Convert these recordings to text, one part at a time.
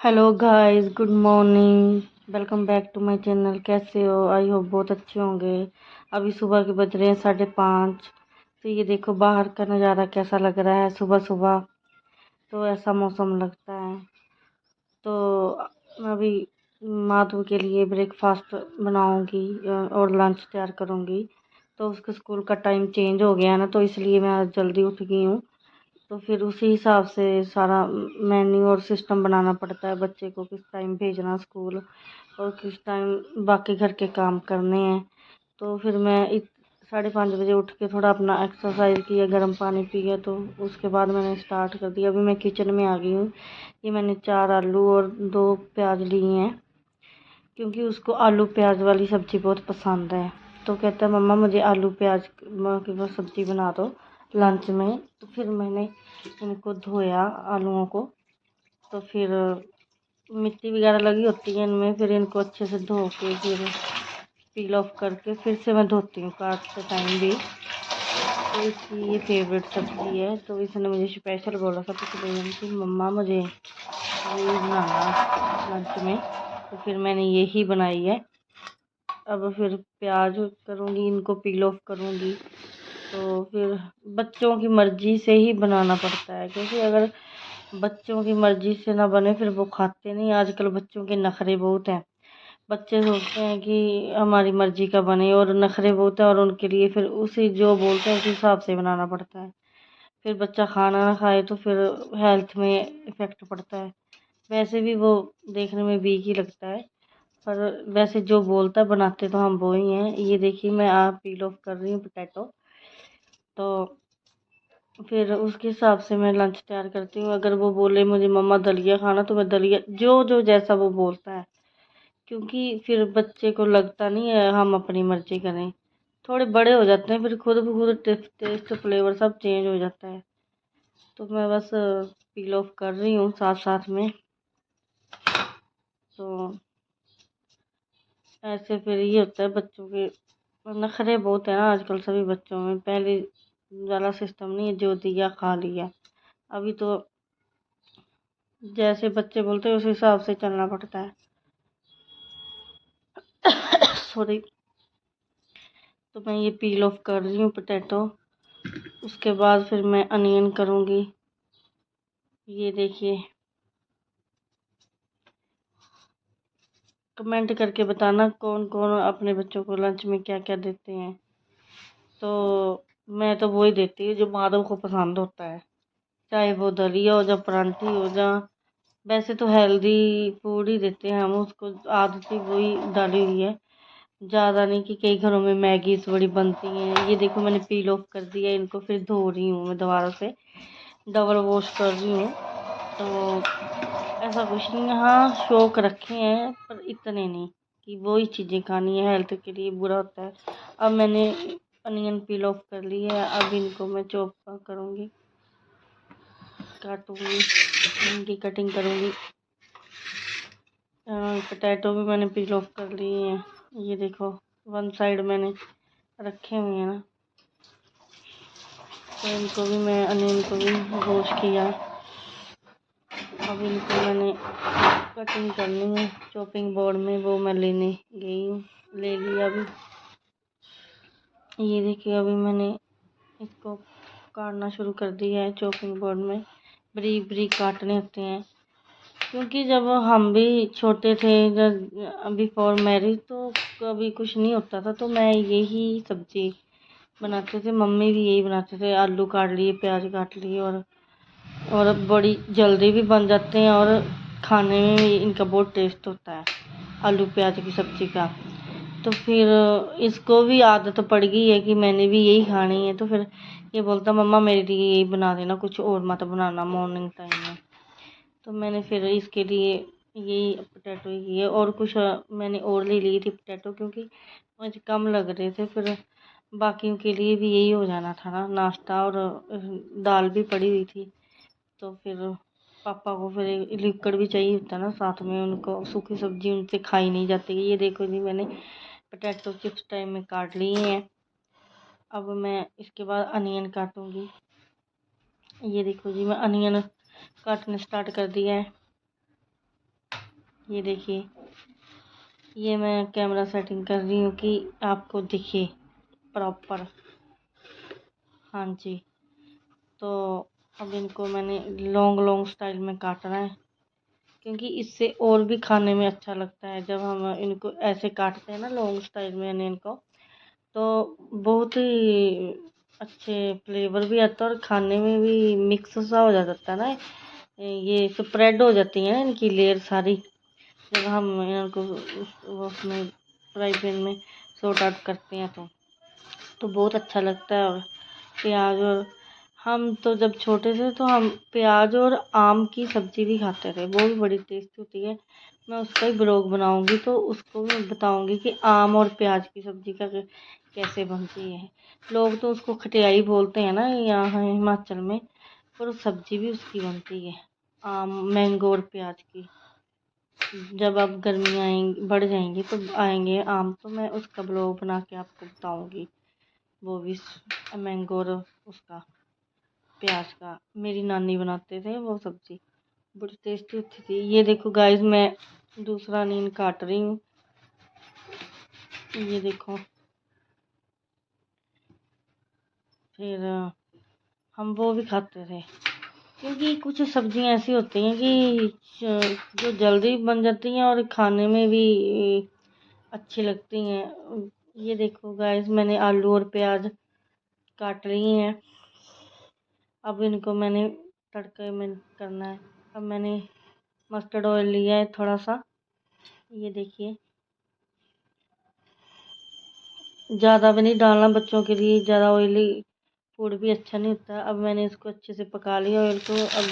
Hello guys, good morning. Welcome back to my channel. कैसे हो? I hope बहुत अच्छे होंगे। अभी सुबह के बज रहे हैं 5:30। तो ये देखो बाहर का नज़ारा कैसा लग रहा है सुबह सुबह। तो ऐसा मौसम लगता है। तो मैं अभी माधव के लिए ब्रेकफास्ट बनाऊंगी और लंच तैयार करूंगी। तो उसके स्कूल का टाइम चेंज हो गया है ना, तो इसलिए मैं आज जल्दी उठ गई हूँ। तो फिर उसी हिसाब से सारा मेन्यू और सिस्टम बनाना पड़ता है, बच्चे को किस टाइम भेजना स्कूल और किस टाइम बाकी घर के काम करने हैं। तो फिर मैं 5:30 बजे उठ के थोड़ा अपना एक्सरसाइज किया, गर्म पानी पिया, तो उसके बाद मैंने स्टार्ट कर दिया। अभी मैं किचन में आ गई हूँ। ये मैंने 4 आलू और 2 प्याज लिए हैं, क्योंकि उसको आलू प्याज वाली सब्ज़ी बहुत पसंद है। तो कहता है मम्मा मुझे आलू प्याज की वो सब्ज़ी बना दो लंच में। तो फिर मैंने इनको धोया आलूओं को। तो फिर मिट्टी वगैरह लगी होती है इनमें, फिर इनको अच्छे से धो के फिर पील ऑफ करके फिर से मैं धोती हूँ काटते टाइम भी। तो इसकी ये फेवरेट सब्ज़ी है, तो इसने मुझे स्पेशल बोला था पिछले दिन कि मम्मा मुझे ये बनाना लंच में। तो फिर मैंने यही बनाई है। अब फिर प्याज करूँगी, इनको पील ऑफ करूँगी। तो फिर बच्चों की मर्ज़ी से ही बनाना पड़ता है, क्योंकि अगर बच्चों की मर्ज़ी से ना बने फिर वो खाते नहीं। आजकल बच्चों के नखरे बहुत हैं। बच्चे सोचते हैं कि हमारी मर्ज़ी का बने, और नखरे बहुत हैं, और उनके लिए फिर उसी जो बोलते हैं उस हिसाब से बनाना पड़ता है। फिर बच्चा खाना ना खाए तो फिर हेल्थ में इफ़ेक्ट पड़ता है। वैसे भी वो देखने में वीक ही लगता है, पर वैसे जो बोलता है बनाते तो हम वो ही हैं। ये देखिए मैं आप पील ऑफ कर रही हूँ पोटैटो। तो फिर उसके हिसाब से मैं लंच तैयार करती हूँ। अगर वो बोले मुझे मम्मा दलिया खाना, तो मैं दलिया जो जो जैसा वो बोलता है, क्योंकि फिर बच्चे को लगता नहीं है हम अपनी मर्जी करें। थोड़े बड़े हो जाते हैं फिर खुद ब खुद टेस्ट फ्लेवर सब चेंज हो जाता है। तो मैं बस पील ऑफ कर रही हूँ साथ साथ में। तो ऐसे फिर ये होता है बच्चों के नखरे बहुत है ना आजकल सभी बच्चों में। पहले वाला सिस्टम नहीं है जो दिया खा लिया। अभी तो जैसे बच्चे बोलते हैं उस हिसाब से चलना पड़ता है। सॉरी। तो मैं ये पील ऑफ कर रही हूँ पोटैटो। उसके बाद फिर मैं अनियन करूँगी। ये देखिए, कमेंट करके बताना कौन कौन अपने बच्चों को लंच में क्या क्या देते हैं। तो मैं तो वही देती हूँ जो माधव को पसंद होता है, चाहे वो दलिया हो, या परांठी हो, या वैसे तो हेल्दी फूड ही देते हैं हम उसको। आदत ही वही डाली हुई है, ज़्यादा नहीं कि कई घरों में मैगीज बड़ी बनती हैं। ये देखो मैंने पील ऑफ कर दिया इनको, फिर धो रही हूँ मैं दोबारा से, डबल वॉश कर रही हूँ। तो ऐसा कुछ नहीं है, हाँ शौक रखे हैं पर इतने नहीं कि वही चीज़ें खानी है, हेल्थ के लिए बुरा होता है। अब मैंने अनियन पील ऑफ कर ली है, अब इनको मैं चॉप करूँगी, काटूँगी, इनकी कटिंग करूँगी। पोटैटो भी मैंने पील ऑफ कर लिए हैं। ये देखो वन साइड मैंने रखे हुए हैं ना, तो इनको भी मैं अनियन को भी वॉश किया। अब इनको मैंने कटिंग करनी है चॉपिंग बोर्ड में, वो मैं लेने गई हूँ, ले लिया अभी। ये देखिए अभी मैंने इसको काटना शुरू कर दिया है चॉपिंग बोर्ड में। बारीक बारीक काटने होते हैं, क्योंकि जब हम भी छोटे थे, जब बिफोर मैरिज, तो कभी कुछ नहीं होता था, तो मैं यही सब्जी बनाते थे, मम्मी भी यही बनाते थे। आलू काट लिए, प्याज काट लिए, और बड़ी जल्दी भी बन जाते हैं, और खाने में भी इनका बहुत टेस्ट होता है आलू प्याज की सब्ज़ी का। तो फिर इसको भी आदत पड़ गई है कि मैंने भी यही खानी है। तो फिर ये बोलता मम्मा मेरे लिए यही बना देना, कुछ और मत बनाना मॉर्निंग टाइम में। तो मैंने फिर इसके लिए यही पोटैटो ही किए, और कुछ मैंने और ले ली थी पोटैटो, क्योंकि मुझे कम लग रहे थे। फिर बाकियों के लिए भी यही हो जाना था ना नाश्ता, और दाल भी पड़ी हुई थी। तो फिर पापा को फिर लिक्विड भी चाहिए होता है ना साथ में, उनको सूखी सब्जी उनसे खाई नहीं जाती। ये देखो जी मैंने पोटैटो चिप्स टाइम में काट लिए हैं। अब मैं इसके बाद अनियन काटूंगी। ये देखो जी मैं अनियन काटना स्टार्ट कर दिया है। ये देखिए, ये मैं कैमरा सेटिंग कर रही हूँ कि आपको दिखे प्रॉपर। हाँ जी, तो अब इनको मैंने लॉन्ग लॉन्ग स्टाइल में काटना है, क्योंकि इससे और भी खाने में अच्छा लगता है। जब हम इनको ऐसे काटते हैं ना लॉन्ग स्टाइल में अनियन को, तो बहुत ही अच्छे फ्लेवर भी आता है और खाने में भी मिक्स सा हो जाता है ना, ये स्प्रेड हो जाती है इनकी लेयर सारी। जब हम इनको वो उसमें फ्राई पैन में सॉर्ट आउट करते हैं तो बहुत अच्छा लगता है। और प्याज, और हम तो जब छोटे थे तो हम प्याज और आम की सब्ज़ी भी खाते थे, वो भी बड़ी टेस्टी होती है। मैं उसका ही ब्लॉग बनाऊंगी तो उसको भी बताऊंगी कि आम और प्याज की सब्ज़ी का कैसे बनती है। लोग तो उसको खटियाई बोलते हैं ना यहाँ हिमाचल में, पर सब्ज़ी भी उसकी बनती है, आम मैंगो और प्याज की। जब अब गर्मियाँ आएंगी, बढ़ जाएंगी, तो आएंगे आम, तो मैं उसका ब्लॉग बना के आपको बताऊंगी। वो भी मैंगो और उसका प्याज का मेरी नानी बनाते थे, वो सब्ज़ी बड़ी टेस्टी होती थी। ये देखो गाइस, मैं दूसरा नीन काट रही हूँ। ये देखो, फिर हम वो भी खाते थे, क्योंकि कुछ सब्जियां ऐसी होती हैं कि जो जल्दी बन जाती हैं और खाने में भी अच्छी लगती हैं। ये देखो गाइस, मैंने आलू और प्याज काट रही हैं। अब इनको मैंने तड़के में करना है। अब मैंने मस्टर्ड ऑयल लिया है थोड़ा सा, ये देखिए। ज़्यादा भी नहीं डालना, बच्चों के लिए ज़्यादा ऑयली फूड भी अच्छा नहीं होता। अब मैंने इसको अच्छे से पका लिया ऑयल को। अब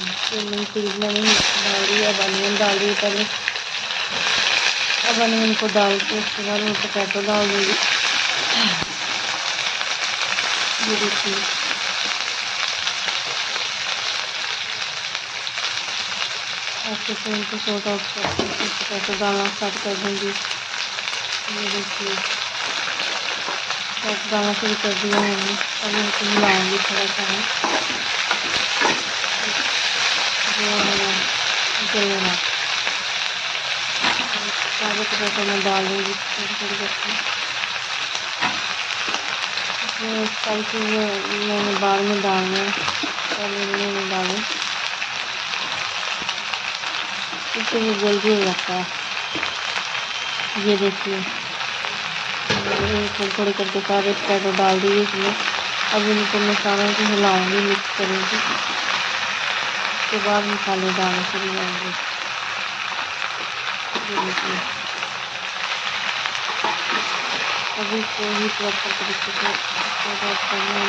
चीज़ मैंने डाल दी, अब अनियन डाल दी पहले। अब अनियन को डाल के उसके बाद मैं पोटैटो डाल दूँगी। ये देखिए, ऐसे से इनको सॉर्ट आउट करके पोटैटो डालना स्टार्ट कर दूँगी। ये देखिए, पोटैटो डालना शुरू कर दिया मैंने। अब इनको मिलाऊँगी थोड़ा सा मैं, जो है जलेगा। सारे पोटैटो मैं डाल दूँगी थोड़ी थोड़ी करके। इसमें स्पाइसेस मैंने बाद में डालने हैं, पहले नहीं डाले, इससे वो जल्दी हो जाता है। ये देखिए, मैंने थोड़ी थोड़ी करके सारे पोटैटो डाल दिए इसमें। अब इनको मैं सारों को हिलाऊंगी, मिक्स करूँगी, उसके बाद मसाले डालने शुरू करूँगी। ये देखिए, अभी को ही प्रॉपर तरीके से करना है।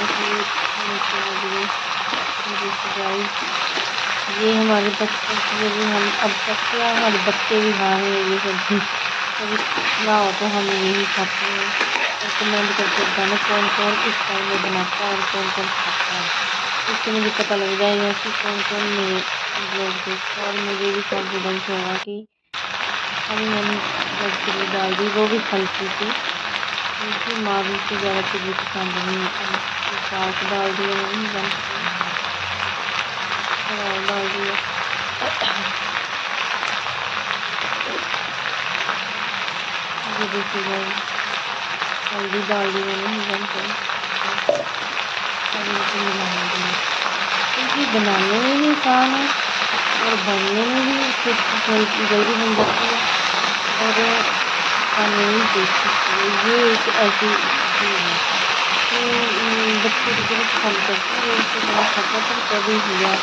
ये हमारे बच्चों के लिए, हम अब तक क्या हमारे बच्चे भी खा रहे हैं ये सब्ज़ी। कभी ना हो तो हम यही खाते हैं। और कमेंट करके बताना कौन कौन इस टाइम में बनाता है और कौन कौन खाता है, इससे मुझे पता लग जाएगा कि कौन कौन मेरे ब्लॉग देखता है। और मुझे भी कॉन्फिडेंस होगा कि अभी मैंने रेड चिल्ली डाल दी, वो भी हल्की सी, क्योंकि मावी से ज़्यादा चिल्ली पसंद नहीं होता। साग डाल दिया मैंने, और डाल दिया। ये देखिए, हल्दी डाल दी मैंने बनकर। अब इनको मिलाऊंगी, क्योंकि बनाने में भी आसान है और बनने में भी जल्दी बन जाती है और खाने में टेस्टी है। ये एक ऐसी चीज़ है तो बच्चे तो बहुत पसंद करते हैं, वो उसको बड़ा खाता है। पर कभी हुआ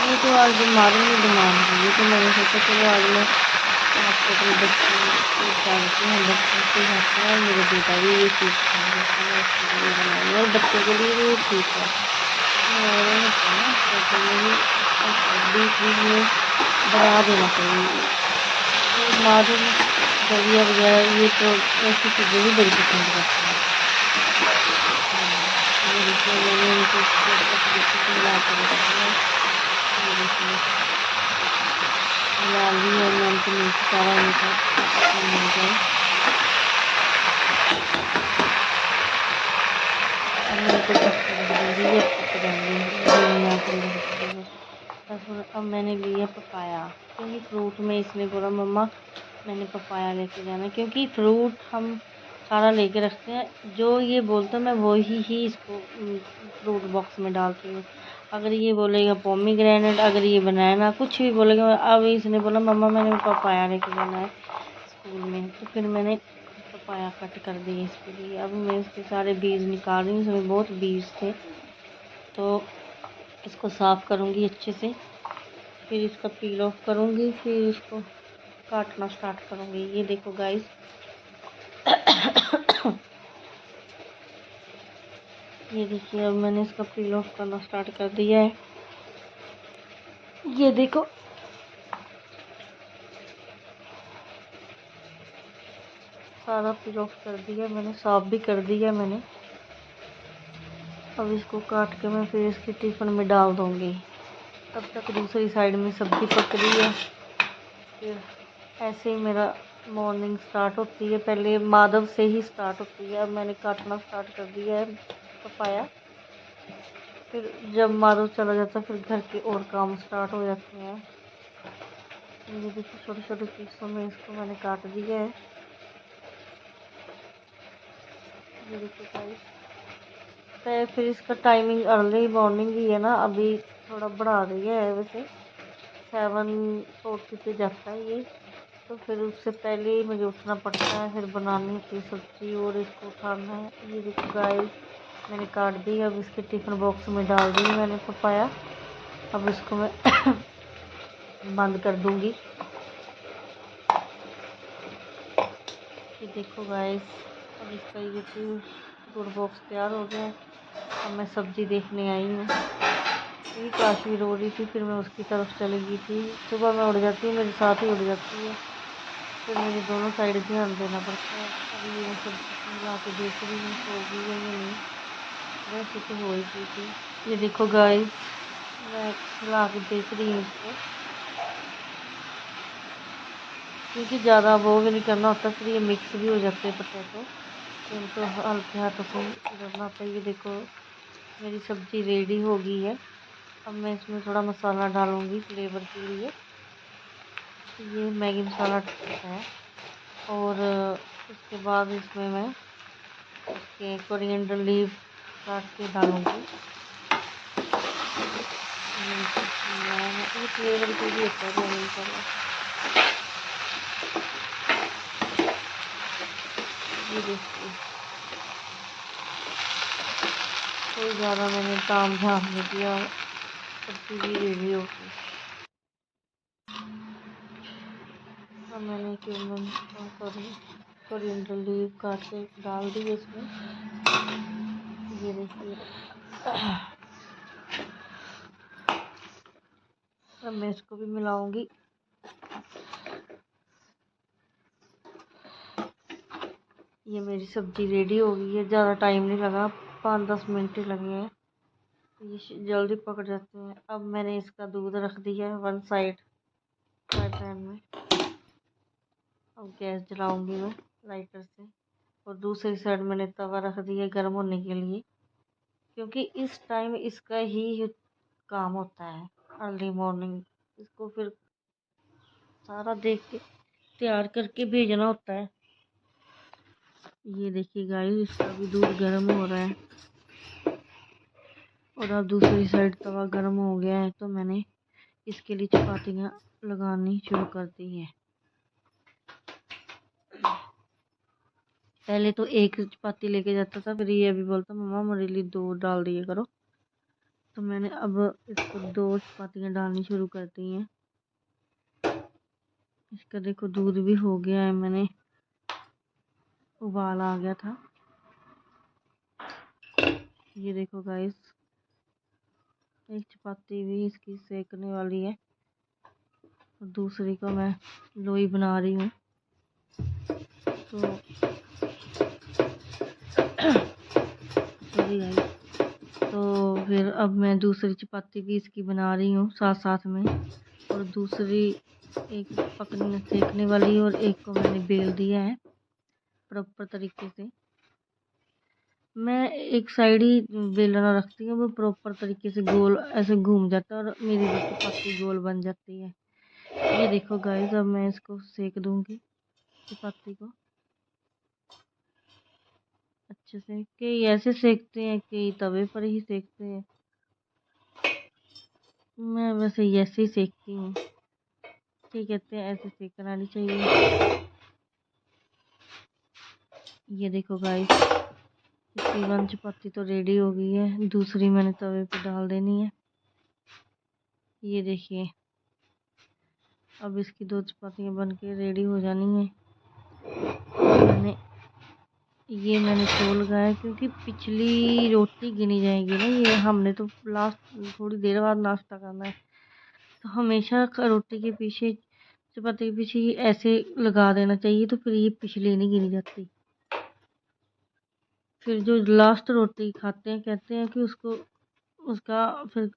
ये तो आज मारूंगी डिमांड की, ये तो मैंने सोचा चलो आज मैं आपको अपने बच्चों को जानती हूँ, बच्चों से खाते हैं और मेरे बेटा भी ये चीज़ खाएगा, तो मैं उसके लिए बनाऊँगी और बच्चों के लिए भी ठीक है। और होता है ना, होटल में भी बीच बीच में बना देना चाहिए। तो माधुरी दलिया वगैरह ये तो ऐसी चीज़ें भी बड़ी पसंद करते हैं। ये देखिए, मैंने इनको तरीके से मिला कर रख दिया। ये देखिए, मिला ली और मैं उनको नीचे सारा इनका मिल जाए। अब मैं इनको ढक के रख दूँगी, ये पक जाएंगे, धनिया के लिए। बस अब मैंने लिया पपाया, क्योंकि फ्रूट में इसने बोला मम्मा मैंने पपाया लेके जाना है, क्योंकि फ्रूट हम सारा लेके रखते हैं। जो ये बोलते हैं मैं वही ही इसको फ्रूट बॉक्स में डालती हूँ। अगर ये बोलेगा पोमीग्रेनेट, अगर ये बनाना, कुछ भी बोलेगा। अब इसने बोला मम्मा मैंने पपाया लेके जाना है स्कूल में, तो फिर मैंने पपाया कट कर दिए इसके लिए। अब मैं इसके सारे बीज निकाल रही हूँ, इसमें बहुत बीज थे, तो इसको साफ़ करूँगी अच्छे से, फिर इसका पील ऑफ करूँगी, फिर इसको काटना स्टार्ट करूँगी। ये देखो गाइस, ये देखिए अब मैंने इसका पील ऑफ करना स्टार्ट कर दिया है। ये देखो सारा पील ऑफ कर दिया मैंने, साफ भी कर दिया मैंने। अब इसको काट के मैं फिर इसके टिफ़िन में डाल दूँगी। तब तक दूसरी साइड में सब्ज़ी पक रही है। फिर ऐसे ही मेरा मॉर्निंग स्टार्ट होती है, पहले माधव से ही स्टार्ट होती है। अब मैंने काटना स्टार्ट कर दिया है पपाया। फिर जब माधव चला जाता है फिर घर के और काम स्टार्ट हो जाते हैं। ये देखो छोटे छोटे पीसों में इसको मैंने काट दिया है। ये देखो गाइस, फिर इसका टाइमिंग अर्ली मॉर्निंग ही है ना, अभी थोड़ा बढ़ा रही है, वैसे 7:40 पे जाता है ये, तो फिर उससे पहले ही मुझे उठना पड़ता है, फिर बनानी होती है सब्ज़ी और इसको उठाना है। ये देखो गाइस मैंने काट दी, अब इसके टिफ़िन बॉक्स में डाल दी मैंने पपाया। अब इसको मैं बंद कर दूंगी। ये देखो गाइस, अब इसका ये फूड बॉक्स तैयार हो गया है। अब मैं सब्ज़ी देखने आई हूँ। ये काशी रो रही थी, फिर मैं उसकी तरफ चली गई थी। सुबह मैं उड़ जाती हूँ, मेरे साथ ही उड़ जाती है, फिर मुझे दोनों साइड ध्यान देना पड़ता है। अभी मैं सब्ज़ी ला के देख रही हूँ हो गई है या नहीं, वैसे तो हो ही गई थी। ये देखो गाइस, मैं ला के देख रही हूँ इसको, क्योंकि ज़्यादा वो भी नहीं करना होता, फिर ये मिक्स भी हो जाते हैं पोटैटो, तो उनको हल्के हाथों से करना होता है। ये देखो मेरी सब्ज़ी रेडी हो गई है। अब मैं इसमें थोड़ा मसाला डालूँगी फ्लेवर के लिए। ये मैगी मसाला है, और उसके बाद इसमें मैं उसके कोरिएंडर लीव काट के डालूँगी। ये फ्लेवर के लिए होता है मैगी मसाला। ये देखिए कोई ज़्यादा मैंने काम झाम नहीं दिया, सब्ज़ी भी रेडी हो गई। अब मैंने कोरिएंडर लीव काट के डाल दी इसमें। ये देखिए अब मैं इसको भी मिलाऊंगी। ये मेरी सब्ज़ी रेडी हो गई है, ज़्यादा टाइम नहीं लगा, 5-10 मिनट ही लगे हैं, ये जल्दी पक जाते हैं। अब मैंने इसका दूध रख दिया है वन साइड फ्राई पैन में। अब गैस जलाऊंगी मैं लाइटर से, और दूसरी साइड मैंने तवा रख दिया गर्म होने के लिए, क्योंकि इस टाइम इसका ही काम होता है अर्ली मॉर्निंग। इसको फिर सारा देख के तैयार करके भेजना होता है। ये देखिए गाइस, इसका भी दूध गर्म हो रहा है, और अब दूसरी साइड तवा गर्म हो गया है, तो मैंने इसके लिए चपातियाँ लगानी शुरू कर दी हैं। पहले तो एक चपाती लेके जाता था, फिर ये अभी बोलता मम्मा मेरे लिए 2 डाल दिया करो, तो मैंने अब इसको 2 चपातियाँ डालनी शुरू कर दी हैं। इसका देखो दूध भी हो गया है, मैंने उबाल आ गया था। ये देखो गाइस, एक चपाती भी इसकी सेकने वाली है, और दूसरी को मैं लोई बना रही हूँ। तो सॉरी गाइस, तो फिर अब मैं दूसरी चपाती भी इसकी बना रही हूँ साथ साथ में, और दूसरी एक पकने सेकने वाली, और एक को मैंने बेल दिया है प्रॉपर तरीके से। मैं एक साइड ही बेलना रखती हूँ, वो प्रॉपर तरीके से गोल ऐसे घूम जाता है, और मेरी चपाती गोल बन जाती है। ये देखो गाइस, अब मैं इसको सेक दूंगी। चपाती को अच्छे से। कई ऐसे सेकते हैं, कई तवे पर ही सेकते हैं। मैं वैसे ऐसे ही सेकती हूँ। ठीक कहते हैं ऐसे सेकना नहीं चाहिए। ये देखो गाइस, इसकी 1 चपाती तो रेडी हो गई है, दूसरी मैंने तवे पे डाल देनी है। ये देखिए, अब इसकी 2 चपातियाँ बन के रेडी हो जानी है। मैंने खोल लगाया क्योंकि पिछली रोटी गिनी जाएगी ना। ये हमने तो लास्ट थोड़ी देर बाद नाश्ता करना है, तो हमेशा रोटी के पीछे, चपाती के पीछे ऐसे लगा देना चाहिए, तो फिर ये पिछली नहीं गिनी जाती। फिर जो लास्ट रोटी खाते हैं कहते हैं कि उसका फिर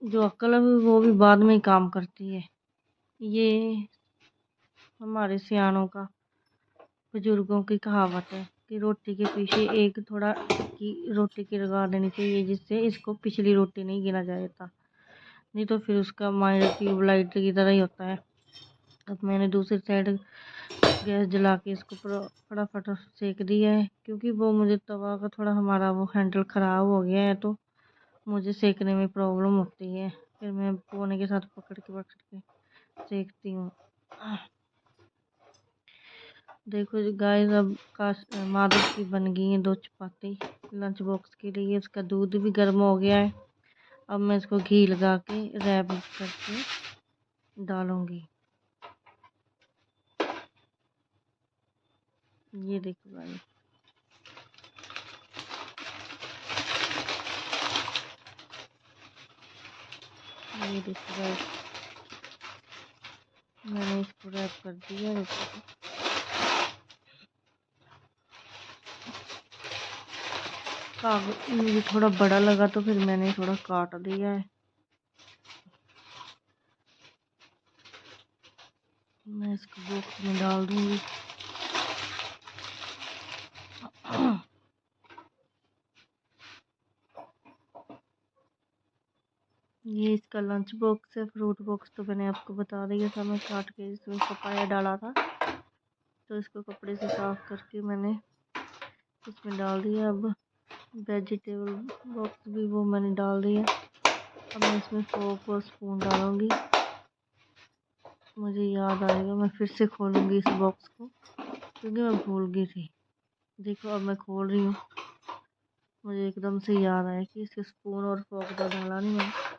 जो अक्ल है वो भी बाद में ही काम करती है। ये हमारे सियानों का, बुजुर्गों की कहावत है कि रोटी के पीछे एक थोड़ा की रोटी की लगा देनी चाहिए, जिससे इसको पिछली रोटी नहीं गिना जाता, नहीं तो फिर उसका माइंड ट्यूबलाइट की तरह ही होता है। अब मैंने दूसरी साइड गैस जला के इसको फटाफट सेक दिया है, क्योंकि वो मुझे तवा का थोड़ा हमारा वो हैंडल ख़राब हो गया है, तो मुझे सेकने में प्रॉब्लम होती है। फिर मैं कोने के साथ पकड़ के सेकती हूँ। देखो जी गाइस, अब मादर की बन गई है 2 चपाती लंच बॉक्स के लिए। उसका दूध भी गर्म हो गया है। अब मैं इसको घी लगा के रैप करके डालूंगी। ये देखो गाइस, ये देखो गाइस, मैंने इसको रैप कर दिया रोटी को। कागज मुझे थोड़ा बड़ा लगा तो फिर मैंने थोड़ा काट दिया है। मैं इसको बॉक्स में डाल दूंगी। ये इसका लंच बॉक्स है। फ्रूट बॉक्स तो मैंने आपको बता दिया था, मैं काट के इसमें पपाया डाला था, तो इसको कपड़े से साफ करके मैंने इसमें डाल दिया। अब वेजिटेबल बॉक्स भी वो मैंने डाल दिया। अब मैं इसमें फोक और स्पून डालूंगी। मुझे याद आएगा मैं फिर से खोलूंगी इस बॉक्स को, क्योंकि मैं भूल गई थी। देखो अब मैं खोल रही हूँ, मुझे एकदम से याद आया कि इसके स्पून और फोक तो डाला नहीं मैंने।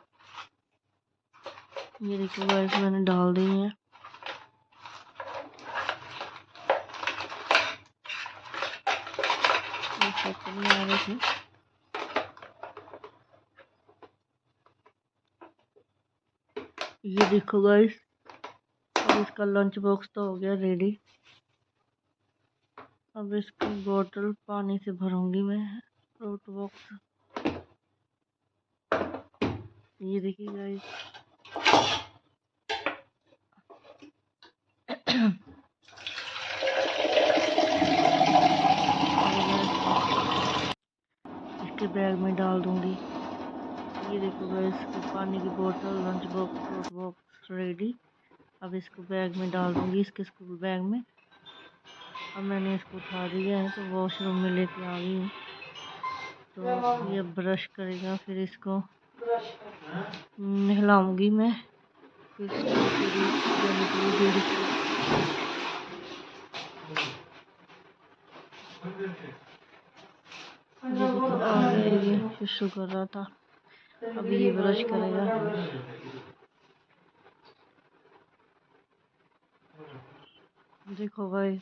ये देखो गाइस, मैंने डाल दी है। ये फोक नहीं आ रहे थे। ये देखो गाइस, अब इसका लंच बॉक्स तो हो गया रेडी। अब इसकी बोतल पानी से भरूंगी मैं, फ्रूट बॉक्स। ये देखिए गाइस, इसके बैग में डाल दूंगी। ये देखो गाइस, पानी की बोतल, lunch box, fruit box ready. अब इसको बैग में डाल दूंगी, इसके स्कूल बैग में। अब मैंने इसको उठा दिया है, तो वॉशरूम में लेके आ गई हूँ। तो ये ब्रश करेगा, फिर इसको नहलाऊंगी मैं, फिर आ गया, ये शुशु कर रहा था। अब ये ब्रश करेगा। देखो भाई,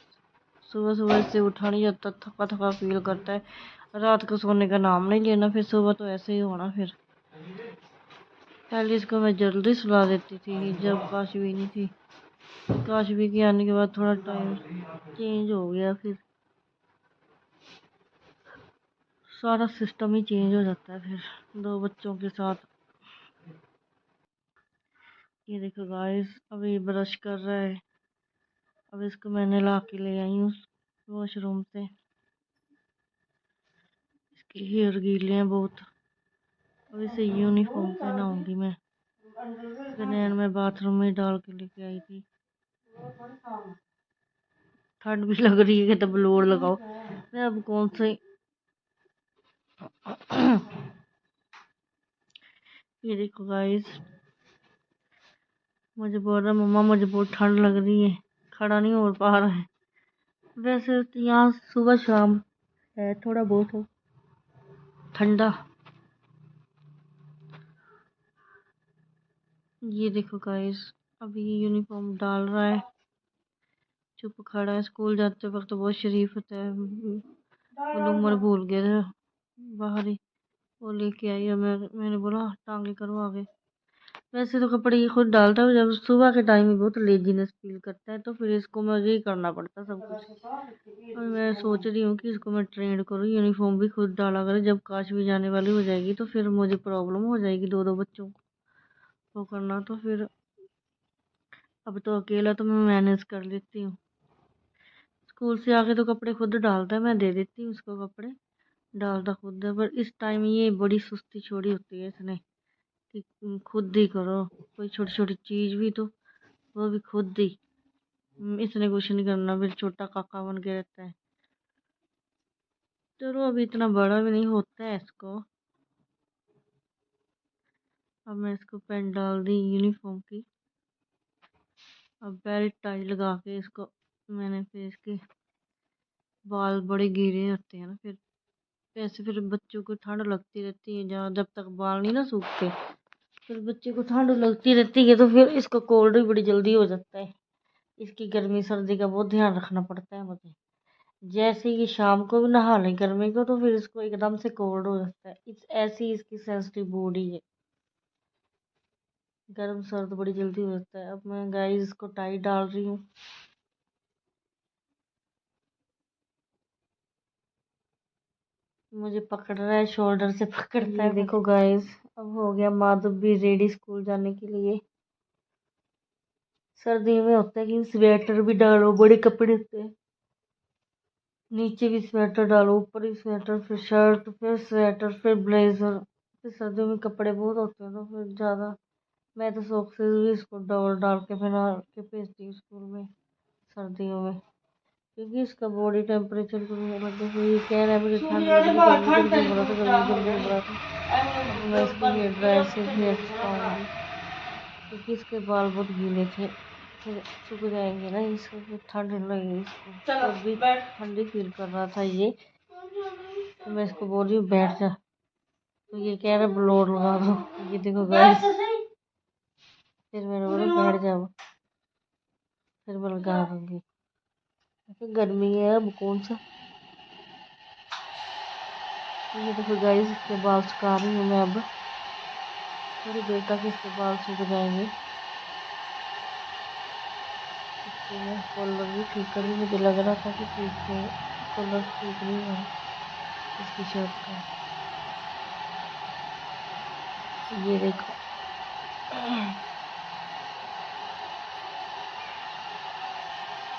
सुबह सुबह से उठा नहीं जाता, थका थका फील करता है। रात को सोने का नाम नहीं लेना, फिर सुबह तो ऐसे ही होना। फिर पहले इसको मैं जल्दी सुला देती थी जब काशवी नहीं थी। काशवी के आने के बाद थोड़ा टाइम चेंज हो गया, फिर सारा सिस्टम ही चेंज हो जाता है फिर 2 बच्चों के साथ। ये देखो गाइस, अभी ब्रश कर रहा है। अब इसको मैंने ला के ले आई हूँ वॉशरूम से। इसके हेयर गीले हैं बहुत। अब इसे यूनिफॉर्म पहनाऊंगी मैं। बनियान मैं बाथरूम में डाल के लेके आई थी। ठंड भी लग रही है, कहते ब्लोर लगाओ। मैं अब कौन से ये देखो गाइस, मुझे बोल रहा मम्मा मुझे बहुत ठंड लग रही है, खड़ा नहीं हो पा रहा है। वैसे तो यहाँ सुबह शाम है थोड़ा बहुत हो ठंडा। ये देखो गाइस, अभी यूनिफॉर्म डाल रहा है, चुप खड़ा है। स्कूल जाते वक्त तो बहुत शरीफ होता है। वो उम्र भूल गए थे बाहर ही, वो लेके आई है। मैंने बोला टांगे करो आगे। वैसे तो कपड़े ये खुद डालता है, जब सुबह के टाइम ही बहुत लेजीनेस फील करता है तो फिर इसको मुझे ही करना पड़ता है सब कुछ। और मैं सोच रही हूँ कि इसको मैं ट्रेंड करूँ, यूनिफॉर्म भी खुद डाला करे। जब काश भी जाने वाली हो जाएगी तो फिर मुझे प्रॉब्लम हो जाएगी दो दो बच्चों को वो करना। तो फिर अब तो अकेला तो मैं मैनेज कर लेती हूँ। स्कूल से आके तो कपड़े खुद डालता है, मैं दे देती हूँ उसको कपड़े, डालता खुद है। पर इस टाइम ये बड़ी सुस्ती छोड़ी होती है इसने कि खुद ही करो कोई छोटी छोटी चीज़ भी, तो वो भी खुद ही। इसने कुछ नहीं करना, फिर छोटा काका बन के रहता है। चलो अभी इतना बड़ा भी नहीं होता है इसको। अब मैं इसको पैंट डाल दी यूनिफॉर्म की। अब बेल्ट टाई लगा के इसको मैंने, फिर इसके बाल बड़े गीले होते हैं ना, फिर ऐसे फिर बच्चों को ठंड लगती रहती है जहाँ, जब तक बाल नहीं ना सूखते फिर बच्चे को ठंड लगती रहती है। तो फिर इसको कोल्ड भी बड़ी जल्दी हो जाता है। इसकी गर्मी सर्दी का बहुत ध्यान रखना पड़ता है मुझे। जैसे ये शाम को भी नहा ले गर्मी को तो फिर इसको एकदम से कोल्ड हो जाता है। ऐसी इसकी सेंसिटिव बॉडी है, गर्म सर्द बड़ी जल्दी हो जाता है। अब मैं गाइस इसको टाई डाल रही हूँ। मुझे पकड़ रहा है, शोल्डर से पकड़ता है। देखो गाइस, अब हो गया माधव भी रेडी स्कूल जाने के लिए। सर्दी में होता है कि स्वेटर भी डालो, बड़े कपड़े होते हैं, नीचे भी स्वेटर डालो, ऊपर भी स्वेटर, फिर शर्ट, फिर स्वेटर, फिर ब्लेजर। फिर सर्दियों में कपड़े बहुत होते हैं तो फिर ज़्यादा। मैं तो सॉक्स भी इसको डाल डाल के पहना के भेजती हूँ स्कूल में सर्दियों में, क्योंकि इसका बॉडी टेम्परेचर को मतलब ये कह रहा है मुझे ठंड लग रही है, गर्मी जल्दी हो रहा था, गर्मी जल्दी हो रहा था। अब मैं इसके हेयर ड्रायर से हेयर छुपाऊंगी क्योंकि इसके बाल बहुत गीले थे, फिर सूख जाएंगे ना, इसको फिर ठंड लगेगी इसको। तो अभी ठंडी फील कर रहा था ये, तो मैं इसको बोल रही हूँ बैठ जा, तो ये कह रहा है ब्लोर लगा दो। ये देखो गाइस, फिर मैंने बोला बैठ जाओ, फिर मैं लगा दूंगी। तो गर्मी है अब कौन सा। ये देखो गाइस, इसके बाल सुखा रही हूँ मैं अब, थोड़ी देर तक इसके बाल सूख जाएंगे। इसके मैं कॉलर भी ठीक कर रही, मुझे लग रहा था कि ठीक है, कॉलर ठीक नहीं है इसकी शर्ट का। ये देखो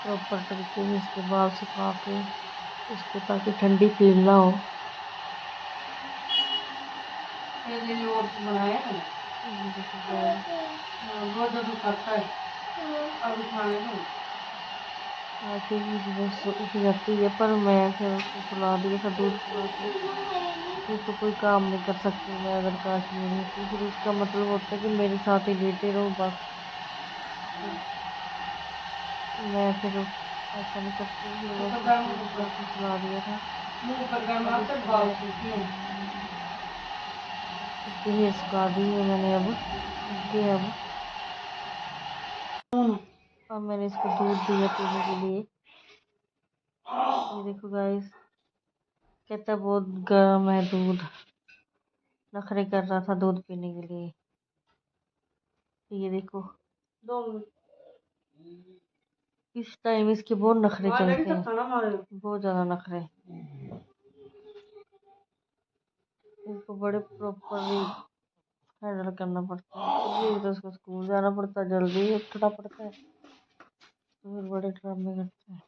प्रॉपर तरीके से इसके बाल सुखा के इसको, ताकि ठंडी फील ना हो। ये देखो गाइस, बहुत ज़्यादा करता है अब खाने को। आके भी बस उठ जाती है, पर मैं फिर उसको सुला दिया था दूध पिला के। फिर तो कोई काम नहीं कर सकती मैं, अगर काश मेरी होती फिर उसका मतलब होता है कि मेरे साथ ही लेटे रहो बस। मैं फिर ऐसा नहीं करती, फिर मैं उसको दूध पिला के सुला दिया था। अब इसके हेयर सुखा दी है मैंने, अब उनके अब मैंने इसको दूध दिया पीने के लिए। ये देखो गाइस, कहता है बहुत गर्म है दूध, नखरे कर रहा था दूध पीने के लिए। ये देखो इस टाइम इसके बहुत नखरे चलते हैं, बहुत ज़्यादा नखरे। इनको बड़े प्रॉपरली हैंडल करना पड़ता है, क्योंकि तो उसको स्कूल जाना पड़ता है, जल्दी उठना पड़ता है, तो फिर बड़े ड्रामे करते हैं।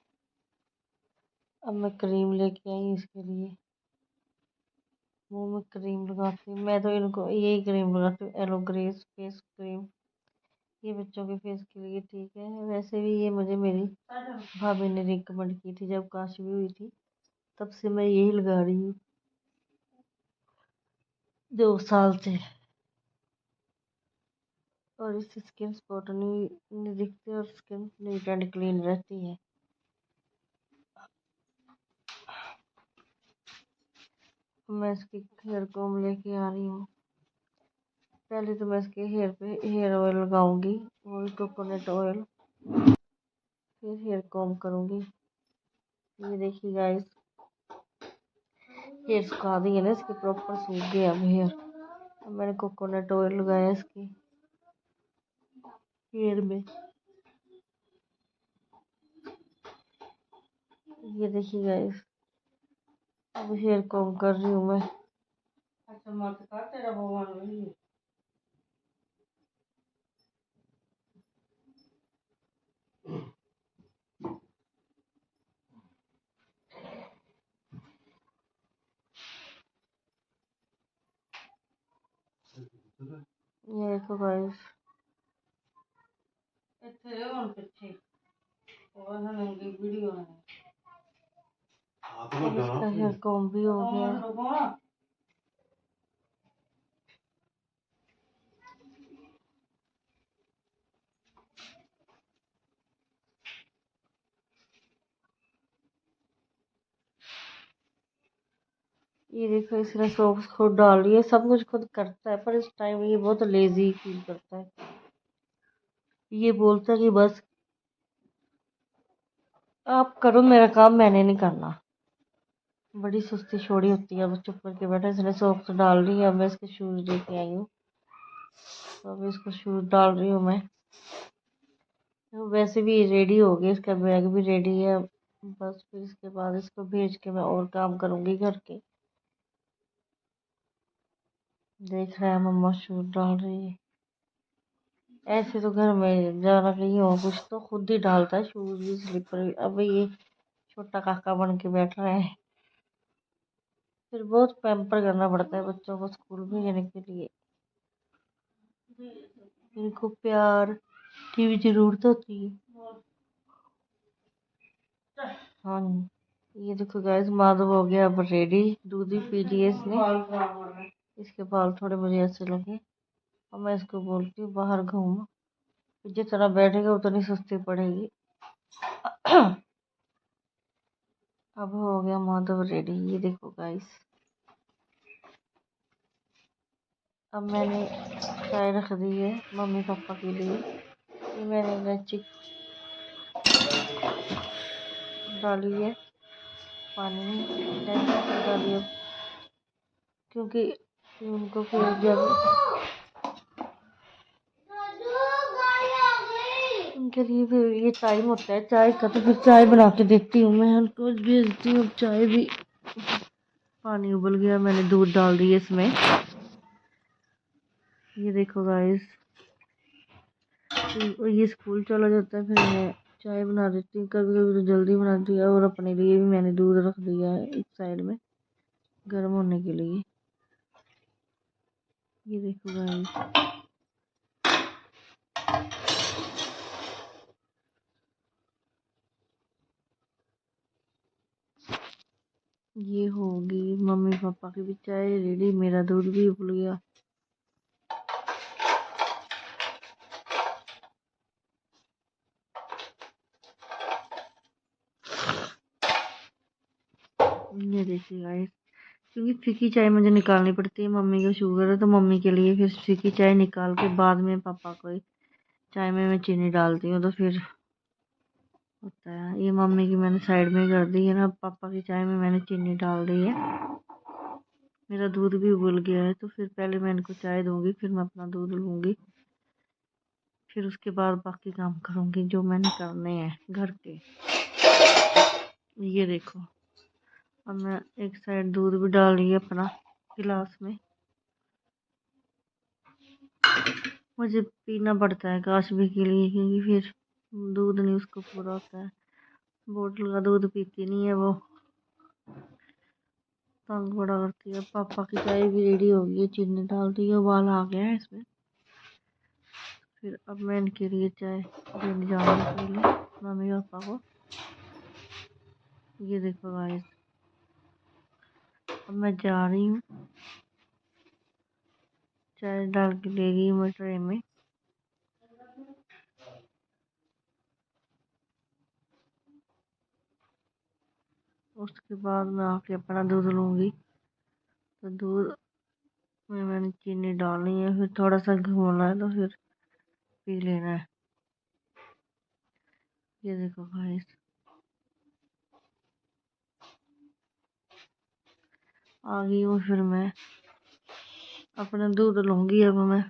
अब मैं क्रीम लेके आई इसके लिए, मुँह में क्रीम लगाती हूँ। मैं तो इनको यही क्रीम लगाती हूँ, एलोग्रेस फेस क्रीम। ये बच्चों के फेस के लिए ठीक है। वैसे भी ये मुझे मेरी भाभी ने रिकमेंड की थी जब काशी भी हुई थी, तब से मैं यही लगा रही हूँ 2 साल से। और इससे स्किन स्पॉट नहीं दिखते और स्किन नीट एंड क्लीन रहती है। मैं इसकी हेयर कोम लेके आ रही हूँ। पहले तो मैं इसके हेयर पे हेयर ऑयल लगाऊंगी, वो भी कोकोनट ऑयल, फिर हेयर कोम करूंगी। ये देखिए गाइस, हेयर सुखा दिए ना इसके, प्रॉपर सूख गया अब हेयर। अब मैंने कोकोनट ऑयल लगाया इसके हेयर में। ये देखिए गाइस, अब हेयर कोम कर रही हूँ मैं। अच्छा मत कर, तेरा भगवान नहीं। ये देखो गाइस, ਇੱਥੇ ਹੁਣ ਪਿੱਛੇ ਉਹ ਨੰਗੀ ਵੀਡੀਓ है। अब इसका हेयर कोम भी हो गया। ये देखो, इसने सॉक्स खुद डाल रही है, सब कुछ खुद करता है, पर इस टाइम ये बहुत लेजी फील करता है। ये बोलता है कि बस आप करो मेरा काम, मैंने नहीं करना। बड़ी सुस्ती छोड़ी होती है। अब चुप करके बैठा, इसने सॉक्स डाल रही है। अब मैं इसके शूज लेके आई हूँ, तो अब इसको शूज डाल रही हूँ मैं। तो वैसे भी रेडी हो गया, इसका बैग भी रेडी है। बस फिर इसके बाद इसको भेज के मैं और काम करूँगी घर के। देख रहा है मम्मा शूज डाल रही है। ऐसे तो घर में जाना कहीं हो कुछ तो खुद ही डालता है शूज भी, स्लीपर भी। अब ये छोटा काका बन के बैठ रहा है। फिर बहुत पैम्पर करना पड़ता है बच्चों को स्कूल भेजने के लिए। इनको प्यार की भी जरूरत होती है। हाँ जी, ये देखो गाइस, माधव हो गया अब रेडी। दूध भी पी लिया इसने। इसके बाल थोड़े मुझे ऐसे लगे। और मैं इसको बोलती हूँ बाहर घूम, जितना बैठेगा उतनी सुस्ती पड़ेगी। अब हो गया माधव रेडी। ये देखो गाइस, अब मैंने चाय रख दी है मम्मी पापा के लिए। ये मैंने इलायची डाली है पानी में, इलायची डाली है क्योंकि उनको फिर जब उनके लिए फिर ये टाइम होता है चाय का, तो फिर चाय बना के देती हूँ मैं उनको, भेजती हूँ। चाय भी, पानी उबल गया, मैंने दूध डाल दिया इसमें। ये देखो गाइस, ये स्कूल चला जाता है, फिर मैं चाय बना देती हूँ। कभी कभी तो जल्दी बनाती हूँ। और अपने लिए भी मैंने दूध रख दिया है एक साइड में गर्म होने के लिए। ये देखो गाइस, ये होगी मम्मी पापा की भी चाय रेडी। मेरा दूध भी उबल गया। ये देखिए गाइस, क्योंकि फीकी चाय मुझे निकालनी पड़ती है, मम्मी को शुगर है तो मम्मी के लिए फिर फीकी चाय निकाल के बाद में पापा को चाय में मैं चीनी डालती हूँ, तो फिर होता है। ये मम्मी की मैंने साइड में कर दी है ना, पापा की चाय में मैंने चीनी डाल दी है। मेरा दूध भी उबल गया है, तो फिर पहले मैं इनको चाय दूंगी, फिर मैं अपना दूध लूँगी, फिर उसके बाद बाकी काम करूँगी जो मैंने करने हैं घर के। ये देखो, अब मैं एक साइड दूध भी डाल रही है अपना गिलास में। मुझे पीना पड़ता है काशवी के लिए, क्योंकि फिर दूध नहीं उसको पूरा होता है। बोतल का दूध पीती नहीं है वो, तंग बड़ा करती है। पापा की चाय भी रेडी हो गई है, चीनी डाल दी है, उबाल आ गया है इसमें। फिर अब मैं इनके लिए चाय देने जा रही हूँ पहले मम्मी पापा को। ये देखो गाइस, अब मैं जा रही हूँ, चाय डाल के ले गई मैं ट्रे में। उसके बाद मैं आके अपना दूध लूँगी। तो दूध में मैंने चीनी डालनी है, फिर थोड़ा सा घोलना है, तो फिर पी लेना है। ये देखो गाइस, आ गई हूँ फिर मैं अपना दूध लूँगी अब मैं।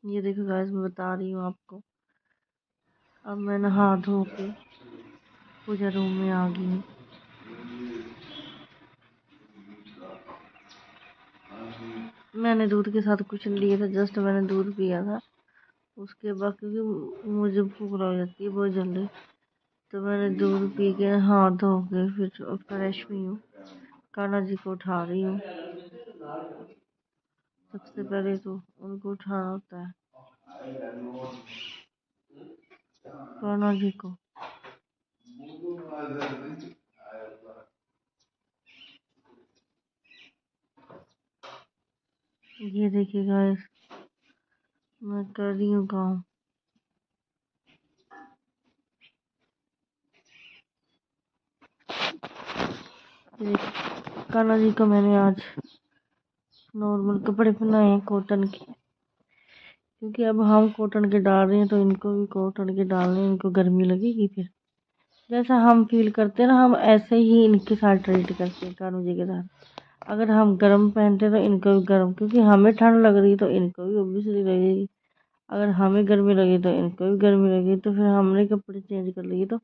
ये देखो गाइस, मैं बता रही हूँ आपको, अब मैं नहा धो के पूजा रूम में आ गई हूँ। मैंने दूध के साथ कुछ नहीं लिया था, जस्ट मैंने दूध पिया था। उसके बाद क्योंकि मुझे भूख लग जाती है बहुत जल्दी, तो मैंने दूध पी के हाथ धो के फिर फ्रेश हुई हूँ। कान्हा जी को उठा रही हूँ। सबसे पहले तो उनको उठाना होता है, कान्हा जी को। ये देखिए गाइस, मैं कर रही हूँ काम। कान्हा जी को मैंने आज नॉर्मल कपड़े पहनाए हैं कॉटन के, क्योंकि अब हम कॉटन के डाल रहे हैं तो इनको भी कॉटन के डालने, इनको गर्मी लगेगी। फिर जैसा हम फील करते हैं ना, हम ऐसे ही इनके साथ ट्रीट करते हैं कान्हा जी के साथ। अगर हम गर्म पहनते तो इनको भी गर्म, क्योंकि हमें ठंड लग रही तो इनको भी ऑब्वियसली लगेगी। अगर हमें गर्मी लगी तो इनको भी गर्मी लगी, तो फिर हमने कपड़े चेंज कर लिए, तो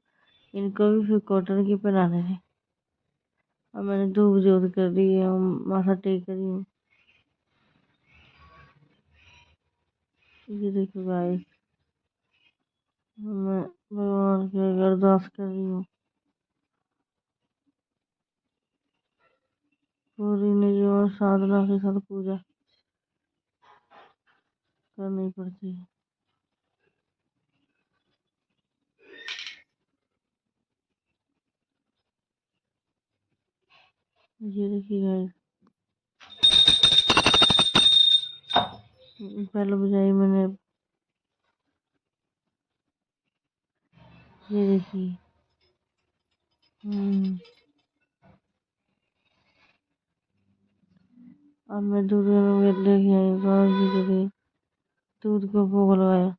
इनको भी फिर कॉटन के पहनाने थे। अब मैंने धूप जोत कर दी है, माथा टेक रही हूँ। ये देखो गाइस, मैं भगवान की अरदास कर रही हूँ, पूरी नियम और साधना के साथ पूजा करनी पड़ती है। ये देखिए गाइस, पहले बजाई मैंने। ये देखिए, अब मैं दूध में लेके आई कान्हा जी के लिए, दूध को भोग लगाया।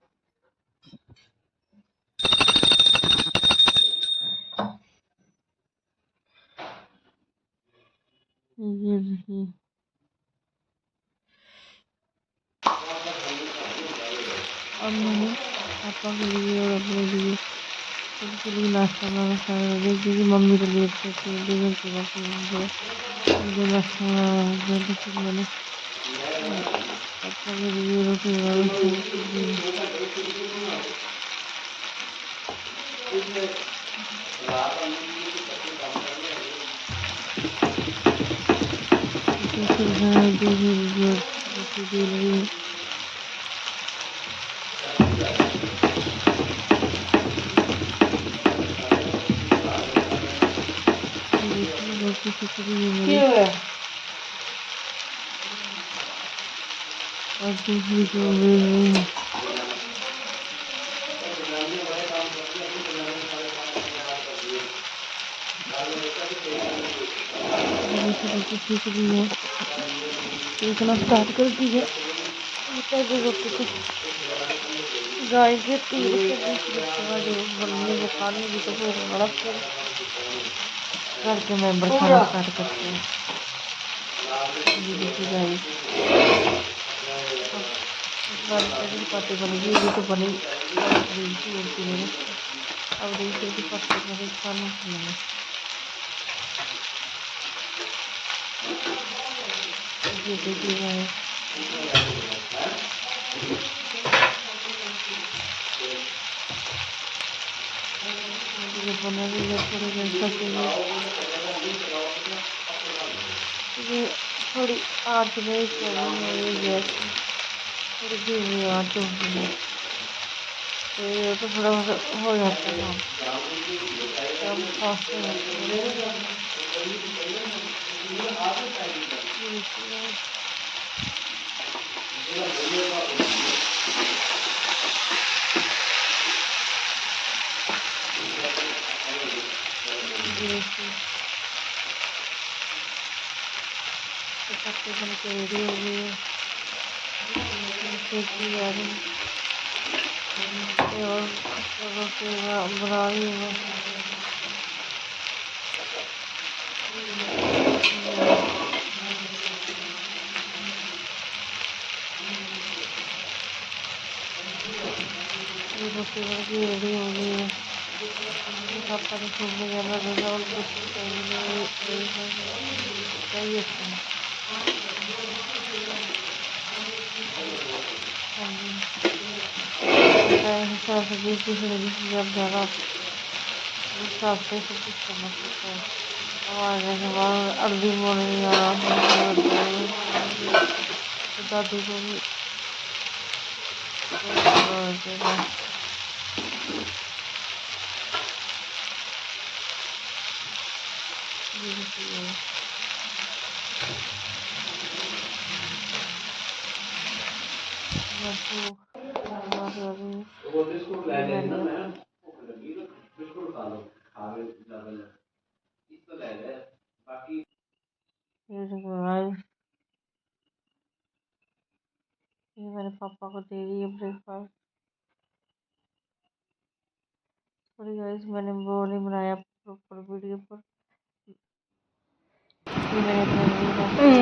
ये देखिए, अब मैंने पापा के लिए और अपने लिए सबके लिए नाश्ता बनाना स्टार्ट कर दिया, क्योंकि मम्मी तो लेट करती है डिनर के वक्त मुझे नाश्ता बनाना है। तो फिर मैंने पापा के लिए रोटी बनाना शुरू कर दी। तो फिर मैं रोटी बेल रही हूँ। रोटी सिक रही है मेरी, और दूसरी को बेल रही हूँ। रोटी सीख रही है, सीखना स्टार्ट कर दी है। पहले रोटी को गाएंगे, तीर के दूसरे जो बनने वो खाने भी तो भूख बड़ा, फिर घर के मेंबर खाना स्टार्ट करते हैं। ये देखिए गाइस, चपाती बन गई, ये तो बनी रही थी और की मैंने। अब दूसरे चपाती बनी खाना खाना। ये देखिए गाइस, ये बना रही है थोड़ी देर तक। ये थोड़ी आँच में चली है, ये गैस थोड़ी धीमी आँच होगी। तो ये तो थोड़ा हो जाता है काम फास्ट हो जाता है। ये देखिए ये देखिए चपाती बन के रेडी हो गई है। सेकी जा रही है और रोटी बना रही हूँ। ये रोटी बन के रेडी हो गई है। पापा ने घूमने जाना था और कुछ चाहिए था। हाँ जी हिसाब से जिस जब ज़्यादा उस हिसाब से सब कुछ करना पड़ता है। अब आ गए हैं बाहर अर्ली मॉर्निंग आ रहा है तो दादी को भी ये मेरे पापा को दे रही है ब्रेकफास्ट। सॉरी गाइस मैंने वो नहीं बनाया प्रॉपर वीडियो पर। ये मैंने अपने